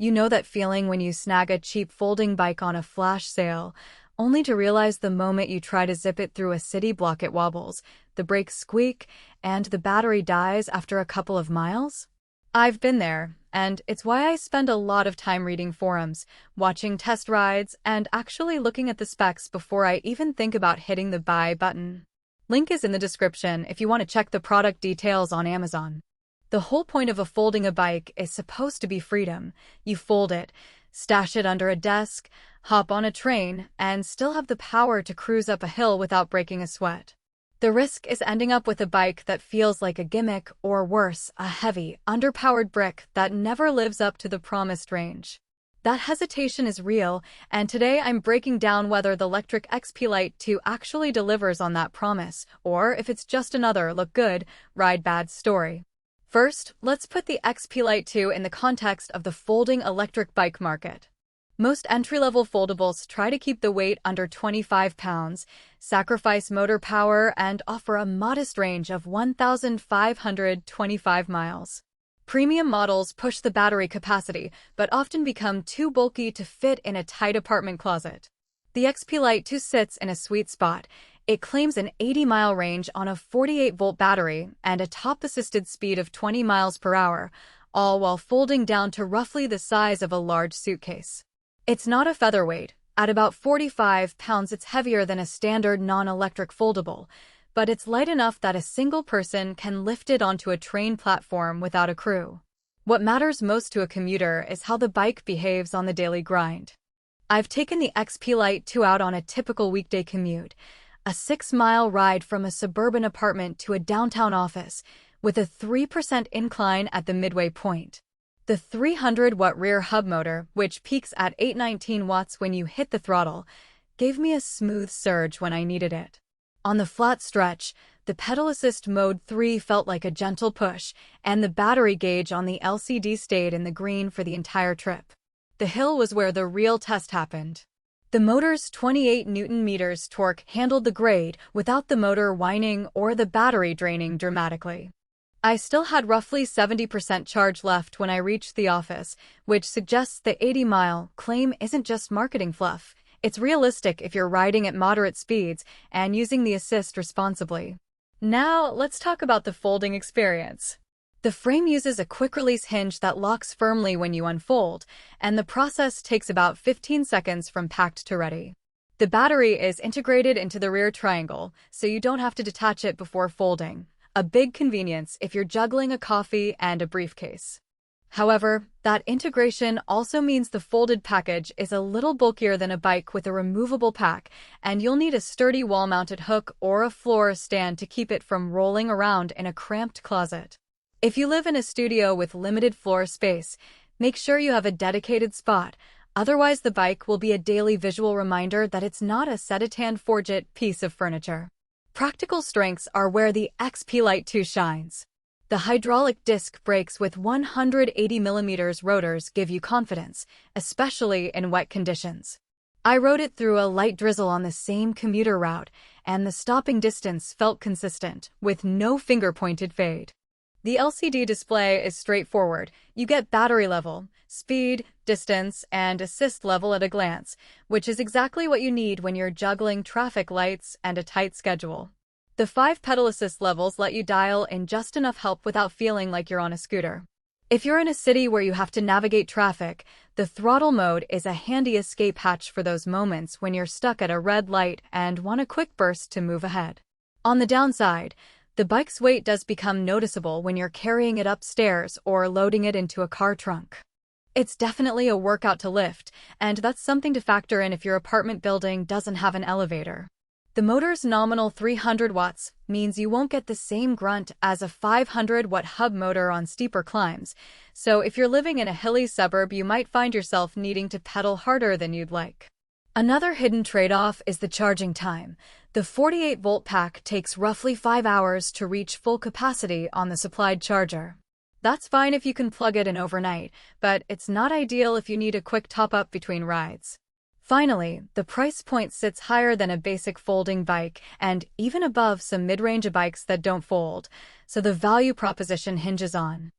You know that feeling when you snag a cheap folding bike on a flash sale, only to realize the moment you try to zip it through a city block it wobbles, the brakes squeak, and the battery dies after a couple of miles? I've been there, and it's why I spend a lot of time reading forums, watching test rides, and actually looking at the specs before I even think about hitting the buy button. Link is in the description if you want to check the product details on Amazon. The whole point of folding a bike is supposed to be freedom. You fold it, stash it under a desk, hop on a train, and still have the power to cruise up a hill without breaking a sweat. The risk is ending up with a bike that feels like a gimmick, or worse, a heavy, underpowered brick that never lives up to the promised range. That hesitation is real, and today I'm breaking down whether the LECTRIC XP Lite2 actually delivers on that promise, or if it's just another look good, ride bad story. First, let's put the XP Lite2 in the context of the folding electric bike market. Most entry-level foldables try to keep the weight under 25 pounds, sacrifice motor power, and offer a modest range of 1,525 miles. Premium models push the battery capacity, but often become too bulky to fit in a tight apartment closet. The XP Lite2 sits in a sweet spot. It claims an 80-mile range on a 48-volt battery and a top-assisted speed of 20 miles per hour, all while folding down to roughly the size of a large suitcase. It's not a featherweight. At about 45 pounds, it's heavier than a standard non-electric foldable, but it's light enough that a single person can lift it onto a train platform without a crew. What matters most to a commuter is how the bike behaves on the daily grind. I've taken the XP Lite2 out on a typical weekday commute, a 6-mile ride from a suburban apartment to a downtown office, with a 3% incline at the midway point. The 300-watt rear hub motor, which peaks at 819 watts when you hit the throttle, gave me a smooth surge when I needed it. On the flat stretch, the pedal assist mode 3 felt like a gentle push, and the battery gauge on the LCD stayed in the green for the entire trip. The hill was where the real test happened. The motor's 28 Nm torque handled the grade without the motor whining or the battery draining dramatically. I still had roughly 70% charge left when I reached the office, which suggests the 80-mile claim isn't just marketing fluff. It's realistic if you're riding at moderate speeds and using the assist responsibly. Now, let's talk about the folding experience. The frame uses a quick-release hinge that locks firmly when you unfold, and the process takes about 15 seconds from packed to ready. The battery is integrated into the rear triangle, so you don't have to detach it before folding. A big convenience if you're juggling a coffee and a briefcase. However, that integration also means the folded package is a little bulkier than a bike with a removable pack, and you'll need a sturdy wall-mounted hook or a floor stand to keep it from rolling around in a cramped closet. If you live in a studio with limited floor space, make sure you have a dedicated spot, otherwise the bike will be a daily visual reminder that it's not a set-a-tan-forget piece of furniture. Practical strengths are where the XP Lite2 shines. The hydraulic disc brakes with 180mm rotors give you confidence, especially in wet conditions. I rode it through a light drizzle on the same commuter route, and the stopping distance felt consistent, with no finger-pointed fade. The LCD display is straightforward. You get battery level, speed, distance, and assist level at a glance, which is exactly what you need when you're juggling traffic lights and a tight schedule. The 5 pedal assist levels let you dial in just enough help without feeling like you're on a scooter. If you're in a city where you have to navigate traffic, the throttle mode is a handy escape hatch for those moments when you're stuck at a red light and want a quick burst to move ahead. On the downside, the bike's weight does become noticeable when you're carrying it upstairs or loading it into a car trunk. It's definitely a workout to lift, and that's something to factor in if your apartment building doesn't have an elevator. The motor's nominal 300 watts means you won't get the same grunt as a 500-watt hub motor on steeper climbs, so if you're living in a hilly suburb, you might find yourself needing to pedal harder than you'd like. Another hidden trade-off is the charging time. The 48-volt pack takes roughly 5 hours to reach full capacity on the supplied charger. That's fine if you can plug it in overnight, but it's not ideal if you need a quick top-up between rides. Finally, the price point sits higher than a basic folding bike and even above some mid-range bikes that don't fold, so the value proposition hinges on